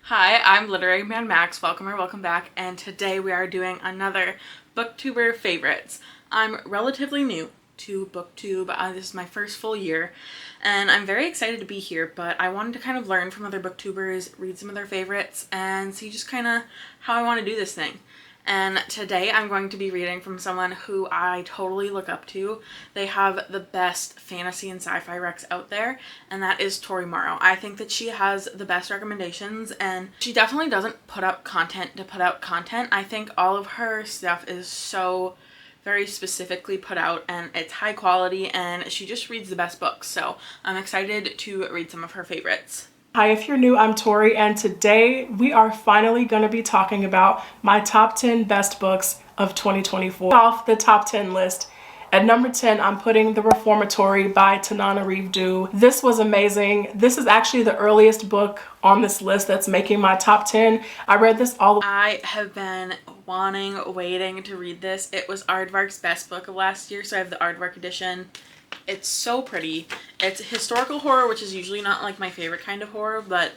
Hi, I'm Literary Man Max. Welcome back, and today we are doing another Booktuber favorites. I'm relatively new to Booktube. This is my first full year, and I'm very excited to be here, but I wanted to kind of learn from other Booktubers, read some of their favorites, and see just kind of how I want to do this thing. And today I'm going to be reading from someone who I totally look up to. They have the best fantasy and sci-fi recs out there, and that is Tori Morrow. I think that she has the best recommendations, and she definitely doesn't put out content to put out content. I think all of her stuff is so very specifically put out, and it's high quality, and she just reads the best books. So I'm excited to read some of her favorites. Hi, if you're new, I'm Tori, and today we are finally going to be talking about my top 10 best books of 2024. Off the top 10 list, at number 10, I'm putting The Reformatory by Tanana Reeve-Dew. This was amazing. This is actually the earliest book on this list that's making my top 10. I read this all. I have been waiting to read this. It was Aardvark's best book of last year, so I have the Aardvark edition. It's so pretty. It's historical horror, which is usually not like my favorite kind of horror, but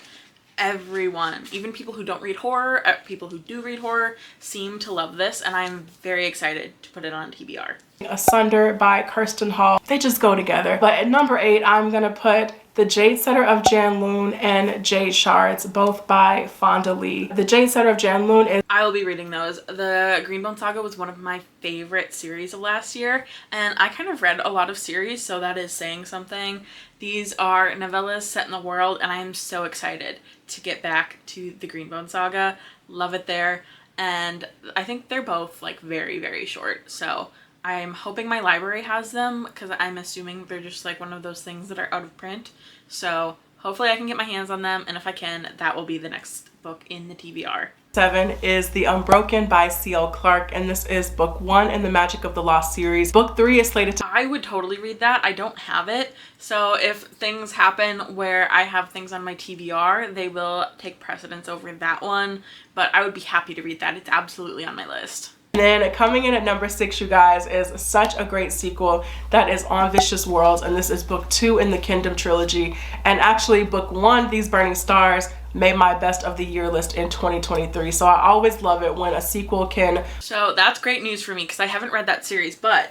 everyone, even people who don't read horror, people who do read horror, seem to love this, and I'm very excited to put it on TBR. Asunder by Kirsten Hall. They just go together. But at number 8, I'm gonna put The Jade Setter of Janloon and Jade Shards, both by Fonda Lee. The Jade Setter of Janloon is... I will be reading those. The Greenbone Saga was one of my favorite series of last year, and I kind of read a lot of series, so that is saying something. These are novellas set in the world, and I am so excited to get back to the Greenbone Saga. Love it there, and I think they're both like very, very short, so I'm hoping my library has them, because I'm assuming they're just like one of those things that are out of print. So hopefully I can get my hands on them, and if I can, that will be the next book in the TBR. 7 is The Unbroken by C.L. Clarke, and this is book 1 in the Magic of the Lost series. Book 3 is slated to... I would totally read that. I don't have it, so if things happen where I have things on my TBR, they will take precedence over that one, but I would be happy to read that. It's absolutely on my list. And then coming in at number 6, you guys, is such a great sequel that is On Vicious Worlds, and this is book 2 in the Kingdom trilogy. And actually book 1, These Burning Stars, made my best of the year list in 2023. So I always love it when a sequel can... So that's great news for me, because I haven't read that series, but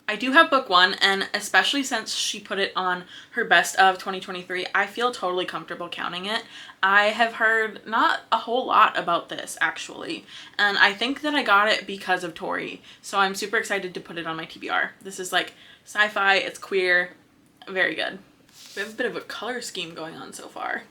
I do have book 1, and especially since she put it on her best of 2023, I feel totally comfortable counting it. I have heard not a whole lot about this, actually, and I think that I got it because of Tori, so I'm super excited to put it on my TBR. This is like sci-fi, it's queer, very good. We have a bit of a color scheme going on so far.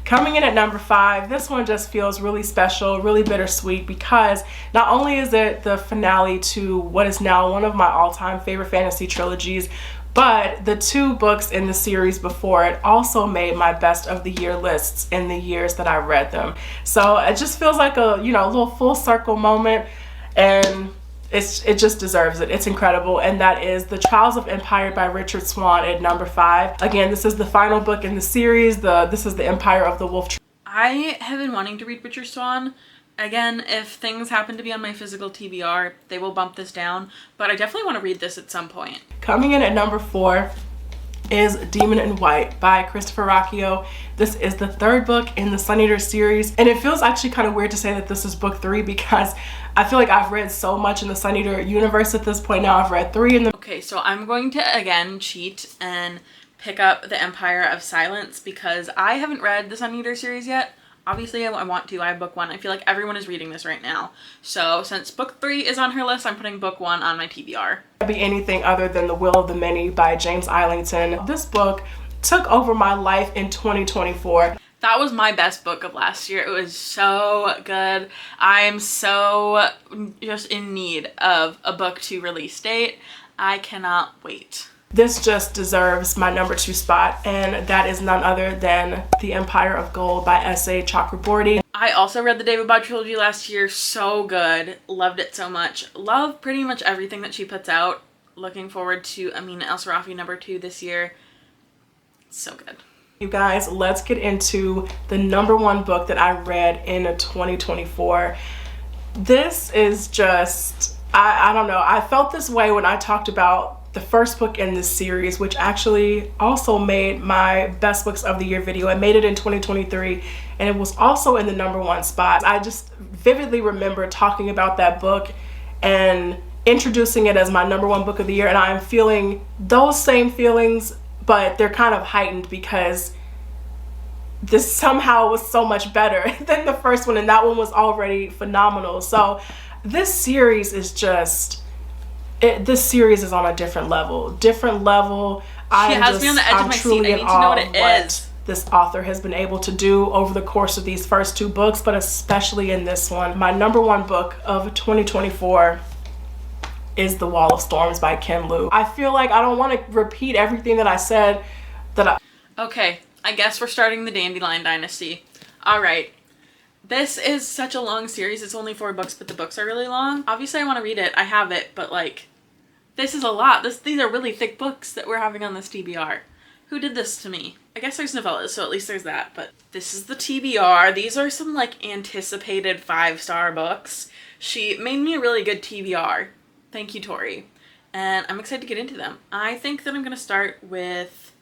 Coming in at number 5, this one just feels really special, really bittersweet, because not only is it the finale to what is now one of my all-time favorite fantasy trilogies, but the 2 books in the series before it also made my best of the year lists in the years that I read them. So it just feels like a, a little full circle moment, and it just deserves it. It's incredible, and that is The Trials of Empire by Richard Swan at number 5. Again, this is the final book in the series. This is The Empire of the Wolf. I have been wanting to read Richard Swan. Again, if things happen to be on my physical TBR, they will bump this down, but I definitely want to read this at some point. Coming in at number 4 is Demon in White by Christopher Rocchio. This is the 3rd book in the Sun Eater series, and it feels actually kind of weird to say that this is book 3 because I feel like I've read so much in the Sun Eater universe at this point now. I've read 3 in the... Okay, so I'm going to again cheat and pick up The Empire of Silence because I haven't read the Sun Eater series yet. Obviously, I want to. I have book 1. I feel like everyone is reading this right now. So since book 3 is on her list, I'm putting book 1 on my TBR. Be anything other than The Will of the Many by James Islington. This book took over my life in 2024. That was my best book of last year. It was so good. I am so just in need of a book 2 release date. I cannot wait. This just deserves my number 2 spot, and that is none other than The Empire of Gold by S.A. Chakraborty. I also read the David Bode trilogy last year. So good. Loved it so much. Love pretty much everything that she puts out. Looking forward to Amina El Sarafi number 2 this year. So good. You guys, let's get into the number 1 book that I read in 2024. This is just, I don't know. I felt this way when I talked about the first book in this series, which actually also made my best books of the year video. It made it in 2023 and it was also in the #1 spot. I just vividly remember talking about that book and introducing it as my #1 book of the year, and I'm feeling those same feelings, but they're kind of heightened because this somehow was so much better than the first one, and that one was already phenomenal. So this series is just, this series is on a different level. She has me on the edge of my seat. I need to know what it is. This author has been able to do over the course of these first 2 books, but especially in this one. My #1 book of 2024 is The Wall of Storms by Ken Liu. I feel like I don't want to repeat everything that I said Okay, I guess we're starting the Dandelion Dynasty. Alright. This is such a long series. It's only 4 books, but the books are really long. Obviously I want to read it. I have it, but like, this is a lot. These are really thick books that we're having on this TBR. Who did this to me? I guess there's novellas, so at least there's that, but this is the TBR. These are some like anticipated 5-star books. She made me a really good TBR. Thank you, Tori. And I'm excited to get into them. I think that I'm going to start with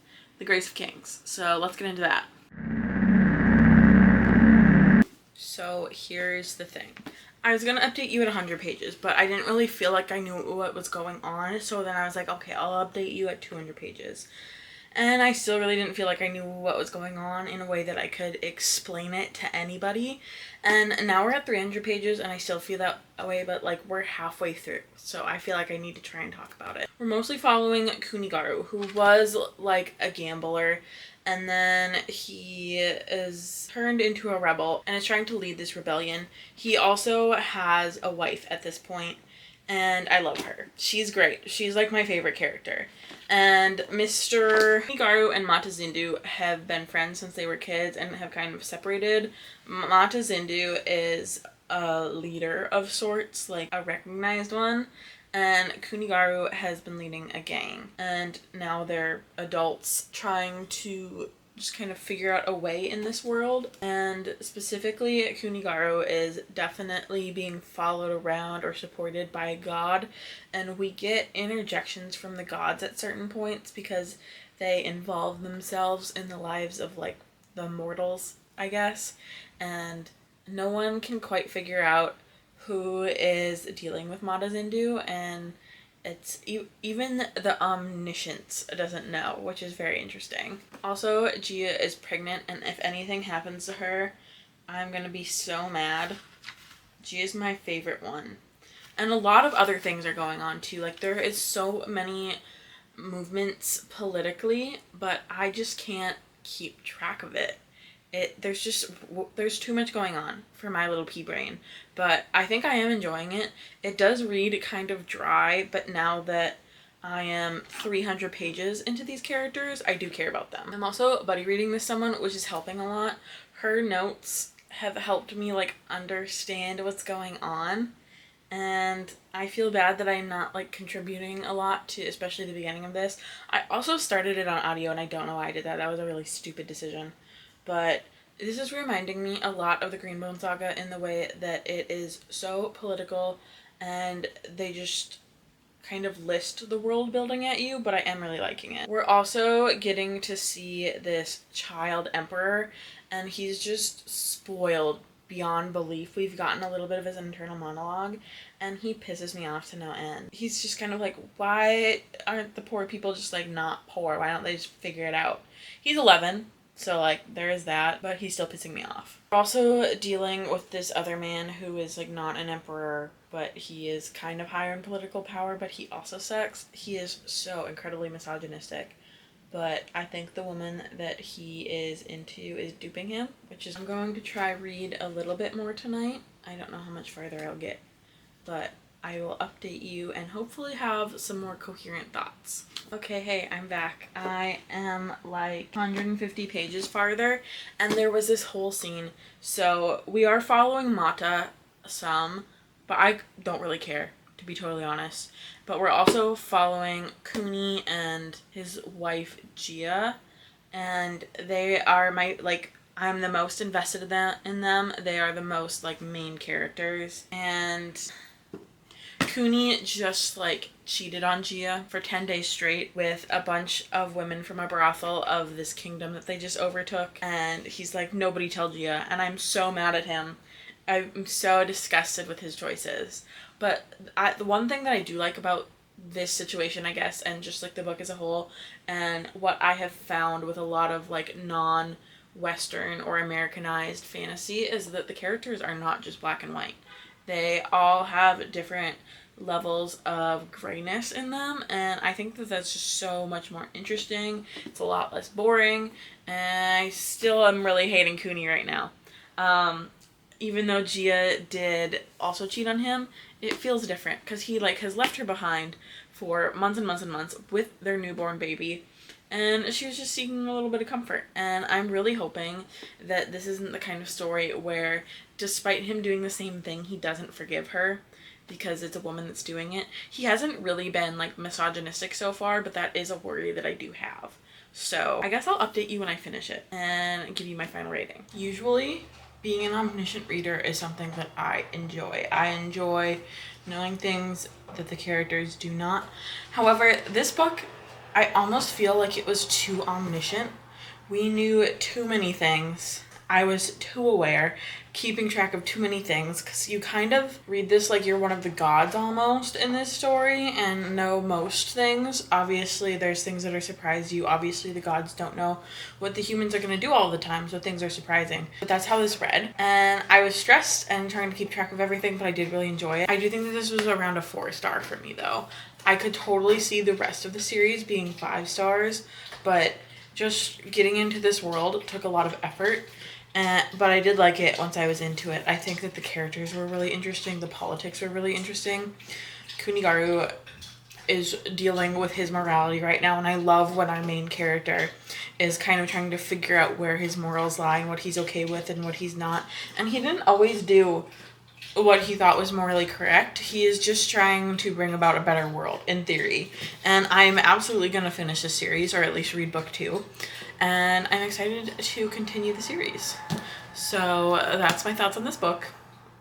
The Grace of Kings. So let's get into that. So here's the thing. I was going to update you at 100 pages, but I didn't really feel like I knew what was going on. So then I was like, okay, I'll update you at 200 pages. And I still really didn't feel like I knew what was going on in a way that I could explain it to anybody. And now we're at 300 pages and I still feel that way, but like we're halfway through. So I feel like I need to try and talk about it. We're mostly following Kunigaru, who was like a gambler, and then he is turned into a rebel and is trying to lead this rebellion. He also has a wife at this point, and I love her. She's great. She's like my favorite character. And Mr. Kunigaru and Mata Zindu have been friends since they were kids and have kind of separated. Mata Zindu is a leader of sorts, like a recognized one, and Kunigaru has been leading a gang. And now they're adults trying to just kind of figure out a way in this world. And specifically, Kunigaru is definitely being followed around or supported by God, and we get interjections from the gods at certain points because they involve themselves in the lives of like the mortals, I guess, and no one can quite figure out who is dealing with Mata Zindu, and it's even the omniscience doesn't know, which is very interesting. Also, Gia is pregnant, and if anything happens to her, I'm gonna be so mad. Gia is my favorite one. And a lot of other things are going on too. Like, there is so many movements politically, but I just can't keep track of it. There's too much going on for my little pea brain, but I think I am enjoying it. It does read kind of dry, but now that I am 300 pages into these characters, I do care about them. I'm also buddy reading with someone, which is helping a lot. Her notes have helped me like understand what's going on, and I feel bad that I'm not like contributing a lot to especially the beginning of this. I also started it on audio, and I don't know why I did that. That was a really stupid decision. But this is reminding me a lot of the Greenbone Saga in the way that it is so political and they just kind of list the world building at you, but I am really liking it. We're also getting to see this child emperor, and he's just spoiled beyond belief. We've gotten a little bit of his internal monologue, and he pisses me off to no end. He's just kind of like, why aren't the poor people just like not poor? Why don't they just figure it out? He's 11. So, like, there is that, but he's still pissing me off. We're also dealing with this other man who is, like, not an emperor, but he is kind of higher in political power, but he also sucks. He is so incredibly misogynistic, but I think the woman that he is into is duping him, which is I'm going to try read a little bit more tonight. I don't know how much farther I'll get, but I will update you and hopefully have some more coherent thoughts. Okay, hey, I'm back. I am like 150 pages farther, and there was this whole scene. So we are following Mata some, but I don't really care, to be totally honest. But we're also following Kuni and his wife Gia, and they are my, like, I'm the most invested in them. They are the most, like, main characters, and Cooney just like cheated on Gia for 10 days straight with a bunch of women from a brothel of this kingdom that they just overtook. And he's like, nobody tell Gia. And I'm so mad at him. I'm so disgusted with his choices. But the one thing that I do like about this situation, I guess, and just like the book as a whole, and what I have found with a lot of like non-Western or Americanized fantasy, is that the characters are not just black and white. They all have different levels of grayness in them, and I think that that's just so much more interesting. It's a lot less boring, and I still am really hating Cooney right now. Even though Gia did also cheat on him, it feels different because he like has left her behind for months and months and months with their newborn baby, and she was just seeking a little bit of comfort. And I'm really hoping that this isn't the kind of story where, despite him doing the same thing, he doesn't forgive her because it's a woman that's doing it. He hasn't really been like misogynistic so far, but that is a worry that I do have. So I guess I'll update you when I finish it and give you my final rating. Usually, being an omniscient reader is something that I enjoy. I enjoy knowing things that the characters do not. However, this book, I almost feel like it was too omniscient. We knew too many things. I was too aware, keeping track of too many things, because you kind of read this like you're one of the gods almost in this story and know most things. Obviously, there's things that are surprise you. Obviously, the gods don't know what the humans are going to do all the time, so things are surprising. But that's how this read. And I was stressed and trying to keep track of everything, but I did really enjoy it. I do think that this was around a 4-star for me, though. I could totally see the rest of the series being 5 stars, but just getting into this world took a lot of effort. But I did like it once I was into it. I think that the characters were really interesting. The politics were really interesting. Kunigaru is dealing with his morality right now, and I love when our main character is kind of trying to figure out where his morals lie and what he's okay with and what he's not. And he didn't always do what he thought was morally correct. He is just trying to bring about a better world, in theory. And I'm absolutely going to finish this series, or at least read book 2. And I'm excited to continue the series. So that's my thoughts on this book.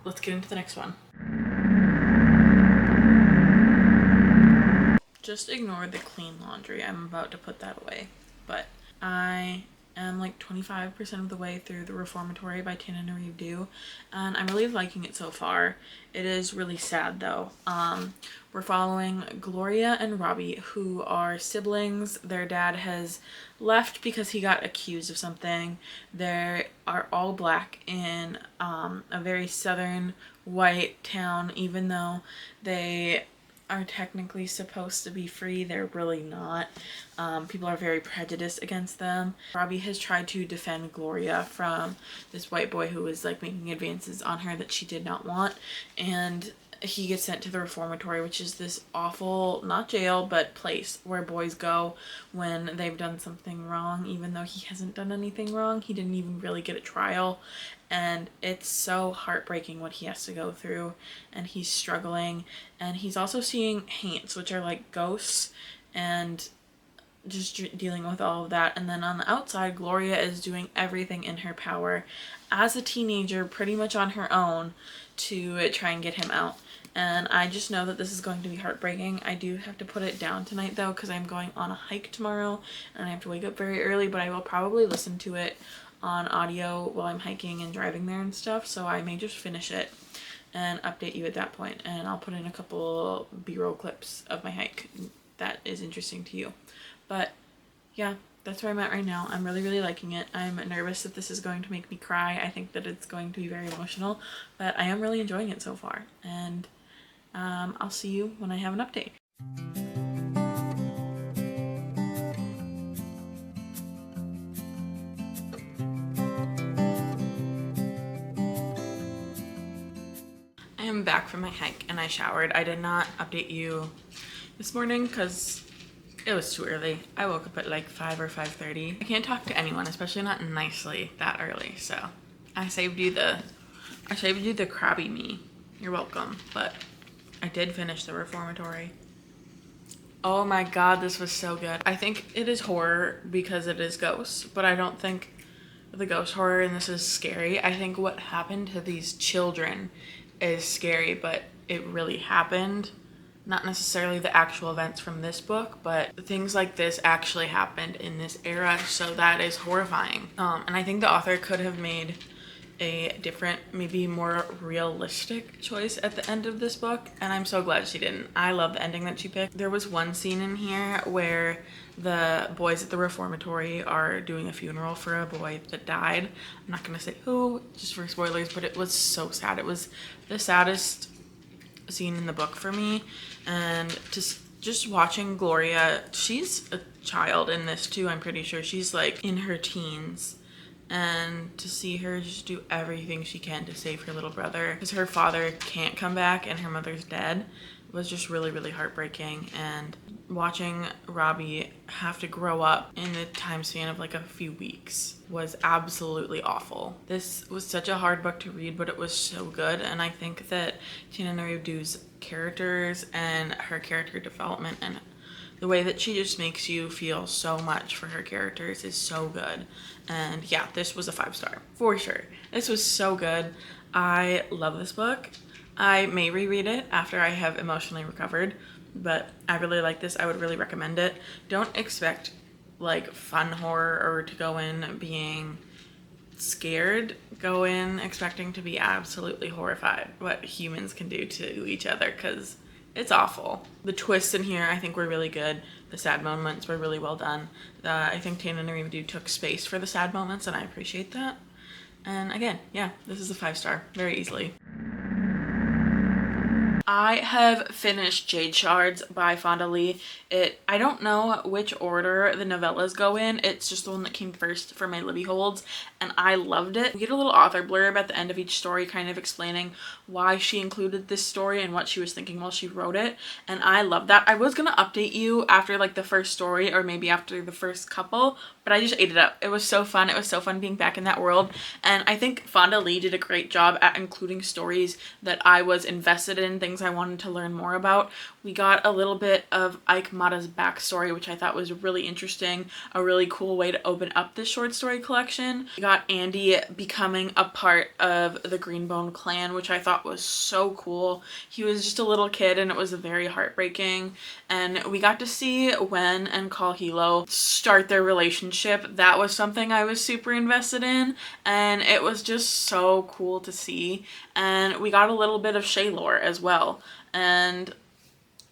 Let's get into the next one. Just ignore the clean laundry. I'm about to put that away. But I am like 25% of the way through The Reformatory by Tananarive Due, and I'm really liking it so far. It is really sad though. We're following Gloria and Robbie, who are siblings. Their dad has left because he got accused of something. They are all black in a very southern white town, even though they are technically supposed to be free. They're really not. People are very prejudiced against them. Robbie has tried to defend Gloria from this white boy who was like making advances on her that she did not want, and he gets sent to the reformatory, which is this awful, not jail, but place where boys go when they've done something wrong, even though he hasn't done anything wrong. He didn't even really get a trial, and it's so heartbreaking what he has to go through, and he's struggling, and he's also seeing haints, which are like ghosts, and just dealing with all of that. And then on the outside, Gloria is doing everything in her power as a teenager, pretty much on her own, to try and get him out. And I just know that this is going to be heartbreaking. I do have to put it down tonight though, because I'm going on a hike tomorrow and I have to wake up very early, but I will probably listen to it on audio while I'm hiking and driving there and stuff, so I may just finish it and update you at that point, and I'll put in a couple B-roll clips of my hike that is interesting to you. But yeah, that's where I'm at right now. I'm really, really liking it. I'm nervous that this is going to make me cry. I think that it's going to be very emotional, but I am really enjoying it so far. And I'll see you when I have an update. I am back from my hike and I showered. I did not update you this morning because it was too early. I woke up at like 5 or 5:30. I can't talk to anyone, especially not nicely that early. So I saved you the crabby me. You're welcome. But I did finish The Reformatory. Oh my god, this was so good. I think it is horror because it is ghosts, but I don't think the ghost horror in this is scary. I think what happened to these children is scary, but it really happened. Not necessarily the actual events from this book, but things like this actually happened in this era, so that is horrifying. And I think the author could have made a different, maybe more realistic choice at the end of this book, and I'm so glad she didn't. I love the ending that she picked. There was one scene in here where the boys at the reformatory are doing a funeral for a boy that died. I'm not gonna say who, just for spoilers, but it was so sad. It was the saddest scene in the book for me, and just watching Gloria, she's a child in this too, I'm pretty sure. She's like in her teens, and to see her just do everything she can to save her little brother because her father can't come back and her mother's dead was just really, really heartbreaking. And watching Robbie have to grow up in the time span of like a few weeks was absolutely awful. This was such a hard book to read, but it was so good, and I think that Tina Naridu's characters and her character development and the way that she just makes you feel so much for her characters is so good. And yeah, this was a 5-star for sure. This was so good. I love this book. I may reread it after I have emotionally recovered, but I really like this. I would really recommend it. Don't expect like fun horror or to go in being scared. Go in expecting to be absolutely horrified what humans can do to each other, because it's awful. The twists in here I think were really good. The sad moments were really well done. I think Tana Naridu took space for the sad moments, and I appreciate that. And again, yeah, this is a 5-star very easily. I have finished Jade Shards by Fonda Lee. I don't know which order the novellas go in. It's just the one that came first for my Libby holds, and I loved it. We get a little author blurb at the end of each story kind of explaining why she included this story and what she was thinking while she wrote it, and I love that. I was gonna update you after like the first story or maybe after the first couple, but I just ate it up. It was so fun. It was so fun being back in that world, and I think Fonda Lee did a great job at including stories that I was invested in, things I wanted to learn more about. We got a little bit of Ike Mata's backstory, which I thought was really interesting, a really cool way to open up this short story collection. We got Andy becoming a part of the Greenbone clan, which I thought was so cool. He was just a little kid and it was very heartbreaking. And we got to see Wen and Kahilo start their relationship. That was something I was super invested in, and it was just so cool to see. And we got a little bit of Shay lore as well, and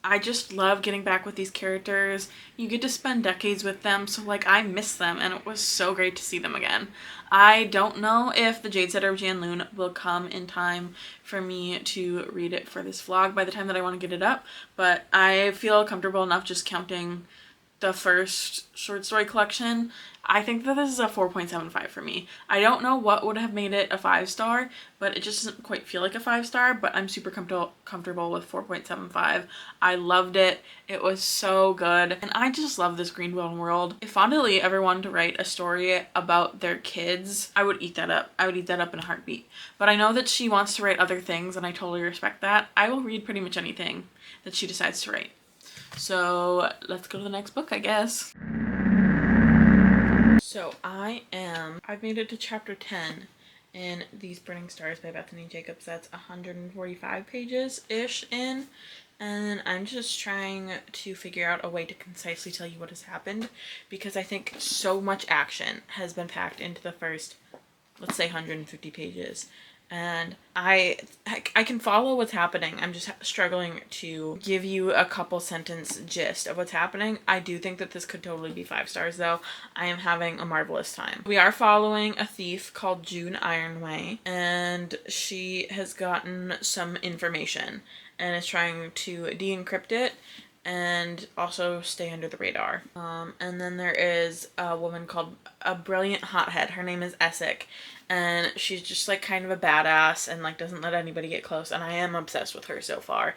I just love getting back with these characters. You get to spend decades with them, so like I miss them, and it was so great to see them again. I don't know if The Jade Setter of Janloon will come in time for me to read it for this vlog by the time that I want to get it up, but I feel comfortable enough just counting the first short story collection. I think that this is a 4.75 for me. I don't know what would have made it a 5-star, but it just doesn't quite feel like a 5-star, but I'm super comfortable with 4.75. I loved it. It was so good. And I just love this Greenbone world. If Fonda Lee ever wanted to write a story about their kids, I would eat that up. I would eat that up in a heartbeat. But I know that she wants to write other things, and I totally respect that. I will read pretty much anything that she decides to write. So let's go to the next book, I guess. So I've made it to chapter 10 in These Burning Stars by Bethany Jacobs. That's 145 pages-ish in. And I'm just trying to figure out a way to concisely tell you what has happened, because I think so much action has been packed into the first, let's say, 150 pages. And I can follow what's happening. I'm just struggling to give you a couple sentence gist of what's happening. I do think that this could totally be 5 stars though. I am having a marvelous time. We are following a thief called June Ironway, and she has gotten some information and is trying to de-encrypt it and also stay under the radar. And then there is a woman called a brilliant hothead. Her name is Essek, and she's just like kind of a badass and like doesn't let anybody get close, and I am obsessed with her so far.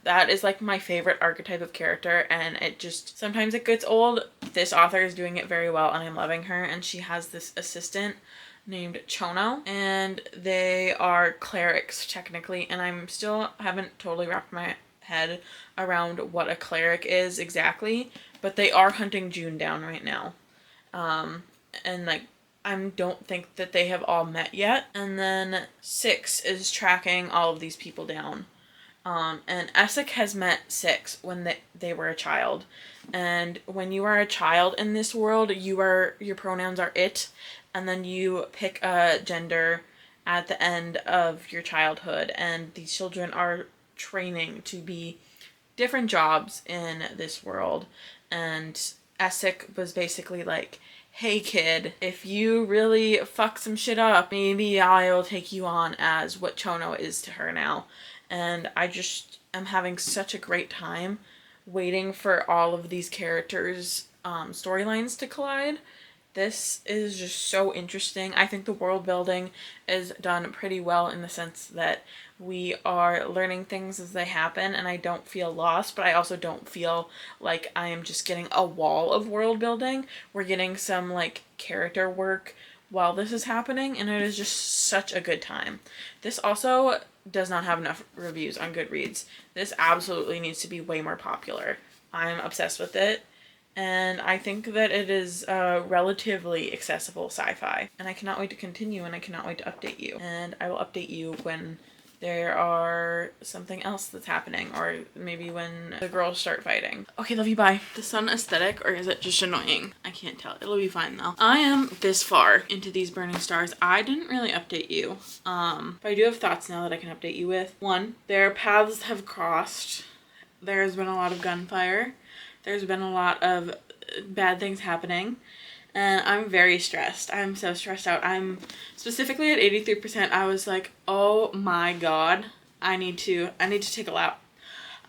That is like my favorite archetype of character, and it just sometimes it gets old. This author is doing it very well, and I'm loving her. And she has this assistant named Chono, and they are clerics technically, and I'm still haven't totally wrapped my head around what a cleric is exactly, but they are hunting June down right now. And like I don't think that they have all met yet. And then 6 is tracking all of these people down. And Essek has met Six when they were a child. And when you are a child in this world, your pronouns are it, and then you pick a gender at the end of your childhood, and these children are training to be different jobs in this world. And Essek was basically like, hey kid, if you really fuck some shit up, maybe I'll take you on as what Chono is to her now. And I just am having such a great time waiting for all of these characters' storylines to collide. This is just so interesting. I think the world building is done pretty well in the sense that we are learning things as they happen, and I don't feel lost, but I also don't feel like I am just getting a wall of world building. We're getting some like character work while this is happening, and it is just such a good time. This also does not have enough reviews on Goodreads. This absolutely needs to be way more popular. I'm obsessed with it. And I think that it is relatively accessible sci-fi. And I cannot wait to continue, and I cannot wait to update you. And I will update you when there are something else that's happening, or maybe when the girls start fighting. Okay, love you, bye. The sun aesthetic, or is it just annoying? I can't tell. It'll be fine though. I am this far into these burning stars. I didn't really update you. But I do have thoughts now that I can update you with. One, their paths have crossed. There's been a lot of gunfire. There's been a lot of bad things happening, and I'm very stressed. I'm so stressed out. I'm specifically at 83%. I was like, oh my god, I need to take a lap.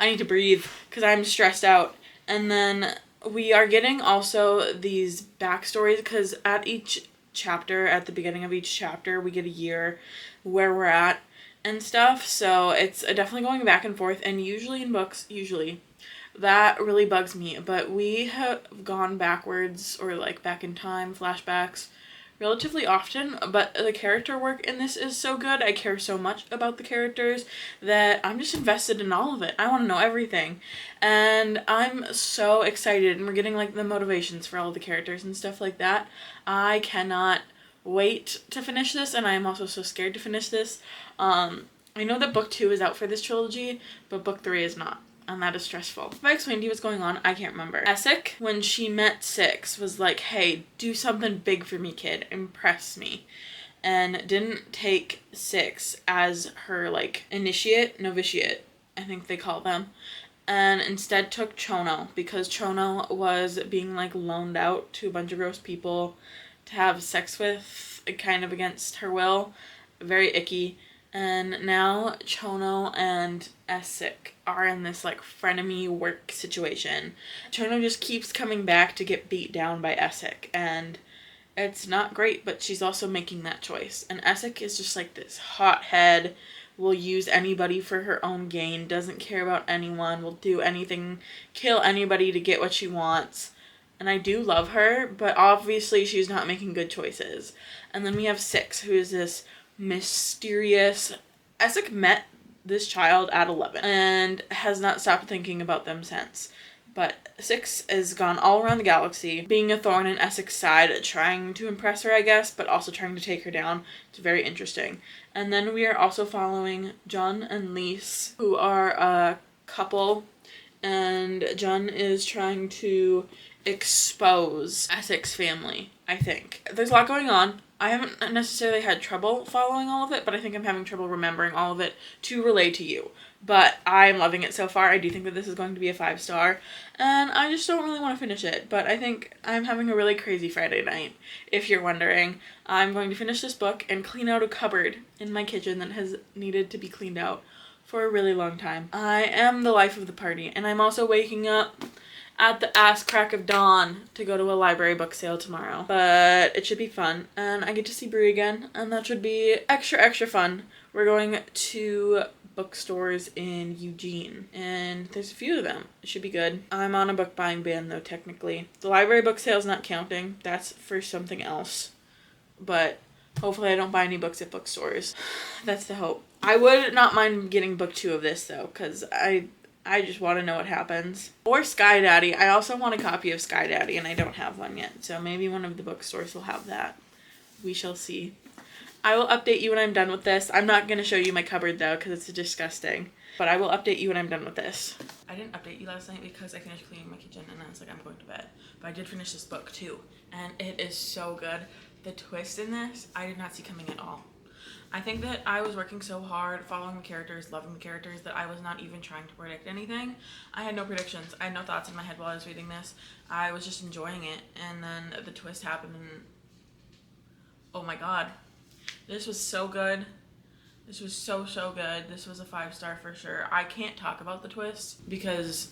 I need to breathe because I'm stressed out. And then we are getting also these backstories, because at each chapter, at the beginning of each chapter, we get a year where we're at and stuff. So it's definitely going back and forth, and usually in books, that really bugs me, but we have gone backwards, or like back in time, flashbacks, relatively often, but the character work in this is so good. I care so much about the characters that I'm just invested in all of it. I want to know everything, and I'm so excited, and we're getting like the motivations for all of the characters and stuff like that. I cannot wait to finish this, and I am also so scared to finish this. I know that book 2 is out for this trilogy, but book 3 is not. And that is stressful. If I explained to you what's going on, I can't remember. Essek, when she met Six, was like, hey, do something big for me, kid. Impress me. And didn't take Six as her, like, novitiate, I think they call them. And instead took Chono, because Chono was being, like, loaned out to a bunch of gross people to have sex with, kind of against her will. Very icky. And now Chono and Essek are in this like frenemy work situation. Chono just keeps coming back to get beat down by Essek, and it's not great, but she's also making that choice. And Essek is just like this hothead, will use anybody for her own gain, doesn't care about anyone, will do anything, kill anybody to get what she wants. And I do love her, but obviously she's not making good choices. And then we have Six, who is this mysterious. Essek met this child at 11 and has not stopped thinking about them since. But Six has gone all around the galaxy, being a thorn in Essek's side, trying to impress her, I guess, but also trying to take her down. It's very interesting. And then we are also following Jun and Lise, who are a couple, and Jun is trying to expose Essek's family, I think. There's a lot going on. I haven't necessarily had trouble following all of it, but I think I'm having trouble remembering all of it to relay to you. But I'm loving it so far. I do think that this is going to be a 5-star, and I just don't really want to finish it. But I think I'm having a really crazy Friday night, if you're wondering. I'm going to finish this book and clean out a cupboard in my kitchen that has needed to be cleaned out for a really long time. I am the life of the party, and I'm also waking up at the ass crack of dawn to go to a library book sale tomorrow. But it should be fun, and I get to see Brie again, and that should be extra fun. We're going to bookstores in Eugene, and there's a few of them. It should be good. I'm on a book buying ban though, technically. The library book sale's not counting. That's for something else. But hopefully I don't buy any books at bookstores. That's the hope. I would not mind getting book 2 of this though, because I just want to know what happens. Or Sky Daddy. I also want a copy of Sky Daddy, and I don't have one yet. So maybe one of the bookstores will have that. We shall see. I will update you when I'm done with this. I'm not going to show you my cupboard though because it's disgusting. But I will update you when I'm done with this. I didn't update you last night because I finished cleaning my kitchen and I was like, I'm going to bed. But I did finish this book too. And it is so good. The twist in this, I did not see coming at all. I think that I was working so hard, following the characters, loving the characters, that I was not even trying to predict anything. I had no predictions. I had no thoughts in my head while I was reading this. I was just enjoying it. And then the twist happened and oh my god. This was so good. This was so good. This was a 5-star for sure. I can't talk about the twist because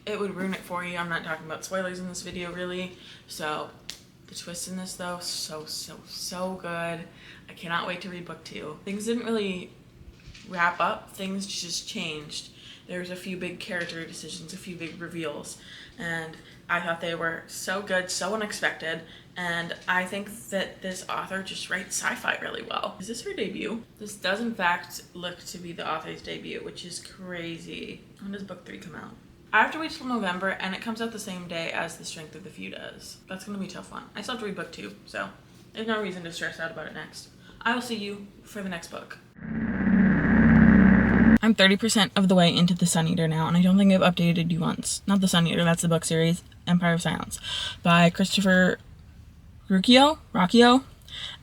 it would ruin it for you. I'm not talking about spoilers in this video really. So the twist in this though, so good. I cannot wait to read book 2. Things didn't really wrap up. Things just changed. There was a few big character decisions, a few big reveals, and I thought they were so good, so unexpected, and I think that this author just writes sci-fi really well. Is this her debut? This does in fact look to be the author's debut, which is crazy. When does book 3 come out? I have to wait till November, and it comes out the same day as The Strength of the Few does. That's gonna be a tough one. I still have to read book 2, so there's no reason to stress out about it next. I will see you for the next book. I'm 30% of the way into The Sun Eater now, and I don't think I've updated you once. Not The Sun Eater, that's the book series, Empire of Silence, by Christopher Rocchio.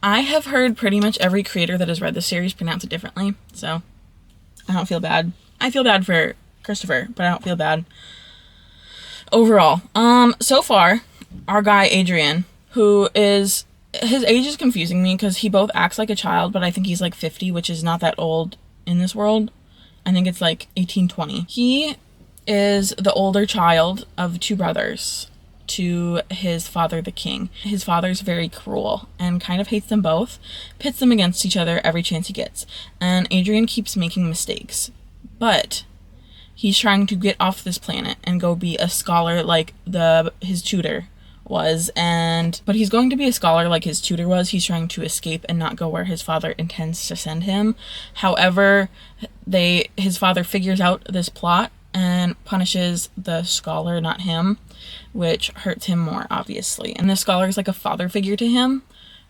I have heard pretty much every creator that has read this series pronounce it differently, so I don't feel bad. I feel bad for Christopher, but I don't feel bad overall. So far, our guy Adrian, his age is confusing me because he both acts like a child, but I think he's like 50, which is not that old in this world. I think it's like 18, 20. He is the older child of 2 brothers to his father, the king. His father's very cruel and kind of hates them both, pits them against each other every chance he gets. And Adrian keeps making mistakes, but he's trying to get off this planet and go be a scholar like his tutor was, but he's going to be a scholar like his tutor was. He's trying to escape and not go where his father intends to send him. However, his father figures out this plot and punishes the scholar, not him, which hurts him more, obviously. And the scholar is like a father figure to him.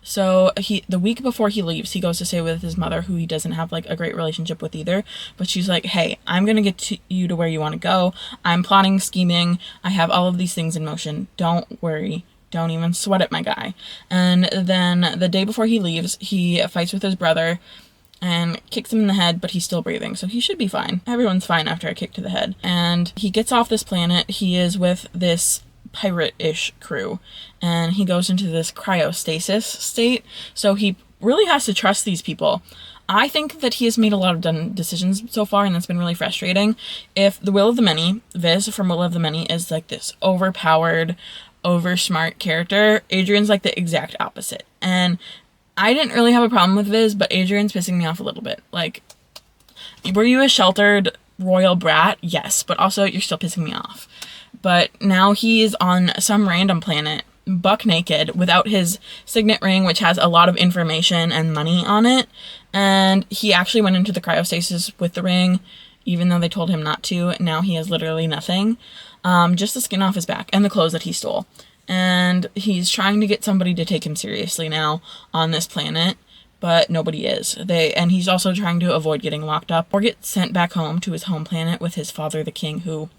So the week before he leaves, he goes to stay with his mother, who he doesn't have like a great relationship with either. But she's like, hey, I'm going to get you to where you want to go. I'm plotting, scheming. I have all of these things in motion. Don't worry. Don't even sweat it, my guy. And then the day before he leaves, he fights with his brother and kicks him in the head, but he's still breathing. So he should be fine. Everyone's fine after a kick to the head. And he gets off this planet. He is with this pirate-ish crew, and he goes into this cryostasis state, so he really has to trust these people. I think that he has made a lot of dumb decisions so far, and that's been really frustrating. If the Will of the Many, Viz from Will of the Many, is like this overpowered, over-smart character, Adrian's like the exact opposite. And I didn't really have a problem with Viz, but Adrian's pissing me off a little bit. Like, were you a sheltered royal brat? Yes, but also you're still pissing me off. But now he's on some random planet, buck naked, without his signet ring, which has a lot of information and money on it. And he actually went into the cryostasis with the ring, even though they told him not to. Now he has literally nothing, just the skin off his back and the clothes that he stole. And he's trying to get somebody to take him seriously now on this planet, but nobody is. And he's also trying to avoid getting locked up or get sent back home to his home planet with his father, the king, who,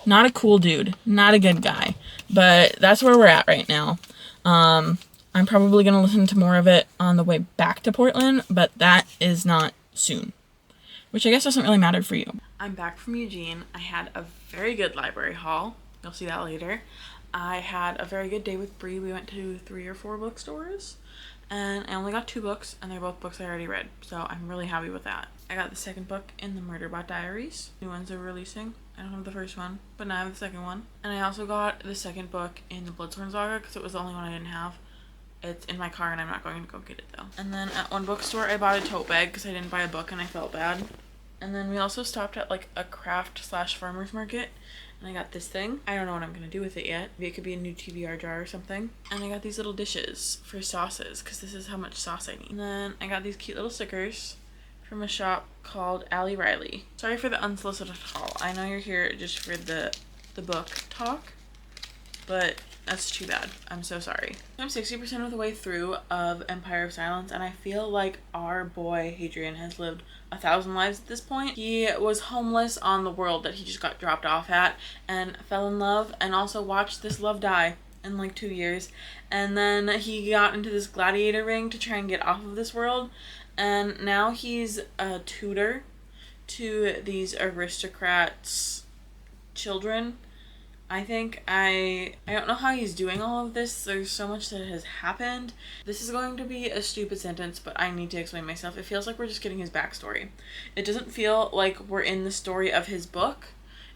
not a cool dude, not a good guy, but that's where we're at right now. I'm probably going to listen to more of it on the way back to Portland, but that is not soon, which I guess doesn't really matter for you. I'm back from Eugene. I had a very good library haul. You'll see that later. I had a very good day with Bree. We went to 3 or 4 bookstores. And I only got 2 books, and they're both books I already read, so I'm really happy with that. I got the second book in the Murderbot Diaries. New ones are releasing. I don't have the first one, but now I have the second one. And I also got the second book in the Bloodsworn Saga, because it was the only one I didn't have. It's in my car, and I'm not going to go get it, though. And then at one bookstore, I bought a tote bag, because I didn't buy a book, and I felt bad. And then we also stopped at, like, a craft/farmer's market, and I got this thing. I don't know what I'm going to do with it yet. Maybe it could be a new TBR jar or something. And I got these little dishes for sauces, because this is how much sauce I need. And then I got these cute little stickers from a shop called Allie Riley. Sorry for the unsolicited haul. I know you're here just for the book talk, but That's too bad. I'm so sorry. I'm 60% of the way through of Empire of Silence, and I feel like our boy Hadrian has lived 1,000 lives at this point. He was homeless on the world that he just got dropped off at and fell in love, and also watched this love die in like 2 years. And then he got into this gladiator ring to try and get off of this world, and now he's a tutor to these aristocrats' children. I think I don't know how he's doing all of this. There's so much that has happened. This is going to be a stupid sentence, but I need to explain myself. It feels like we're just getting his backstory. It doesn't feel like we're in the story of his book.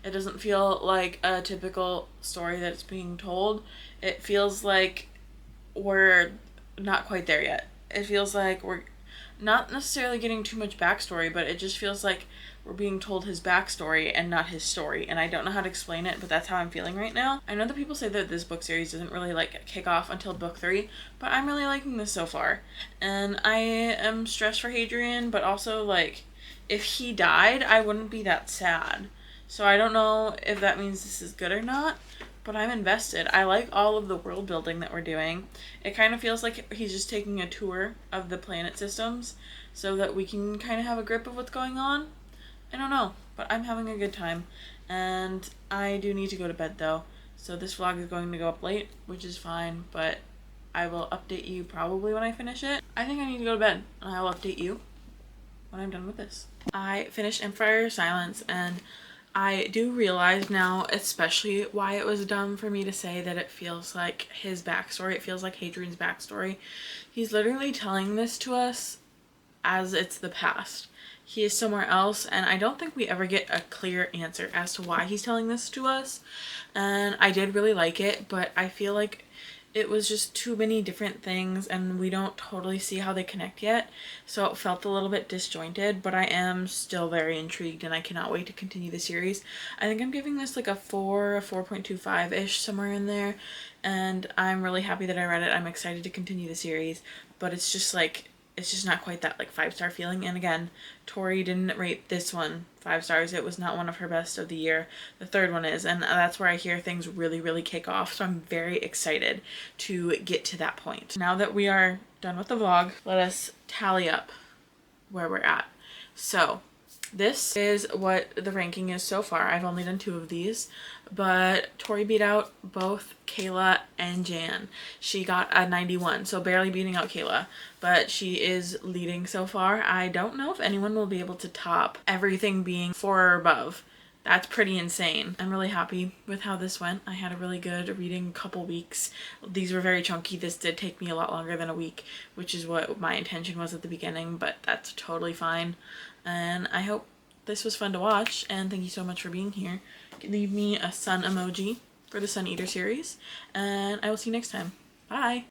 It doesn't feel like a typical story that's being told. It feels like we're not quite there yet. It feels like we're not necessarily getting too much backstory, but it just feels like we're being told his backstory and not his story, and I don't know how to explain it, but that's how I'm feeling right now. I know that people say that this book series doesn't really like kick off until book 3, but I'm really liking this so far, and I am stressed for Hadrian, but also like if he died I wouldn't be that sad, so I don't know if that means this is good or not, but I'm invested. I like all of the world building that we're doing. It kind of feels like he's just taking a tour of the planet systems so that we can kind of have a grip of what's going on. I don't know, but I'm having a good time, and I do need to go to bed though, so this vlog is going to go up late, which is fine, but I will update you probably when I finish it. I think I need to go to bed, and I will update you when I'm done with this. I finished Empire of Silence, and I do realize now especially why it was dumb for me to say that it feels like his backstory. It feels like Hadrian's backstory. He's literally telling this to us as it's the past. He is somewhere else, and I don't think we ever get a clear answer as to why he's telling this to us, and I did really like it, but I feel like it was just too many different things and we don't totally see how they connect yet, so it felt a little bit disjointed, but I am still very intrigued and I cannot wait to continue the series. I think I'm giving this like a 4.25-ish, somewhere in there, and I'm really happy that I read it. I'm excited to continue the series, but it's just like, it's just not quite that like 5-star feeling. And again, Tori didn't rate this one 5 stars. It was not one of her best of the year. The third one is, and that's where I hear things really kick off, so I'm very excited to get to that point. Now that we are done with the vlog, let us tally up where we're at. So this is what the ranking is so far. I've only done 2 of these, but Tori beat out both Kayla and Jan. She got a 91, so barely beating out Kayla, but she is leading so far. I don't know if anyone will be able to top everything being 4 or above. That's pretty insane. I'm really happy with how this went. I had a really good reading couple weeks. These were very chunky. This did take me a lot longer than a week, which is what my intention was at the beginning, but that's totally fine. And I hope this was fun to watch, and thank you so much for being here. Leave me a sun emoji for the Sun Eater series, and I will see you next time. Bye!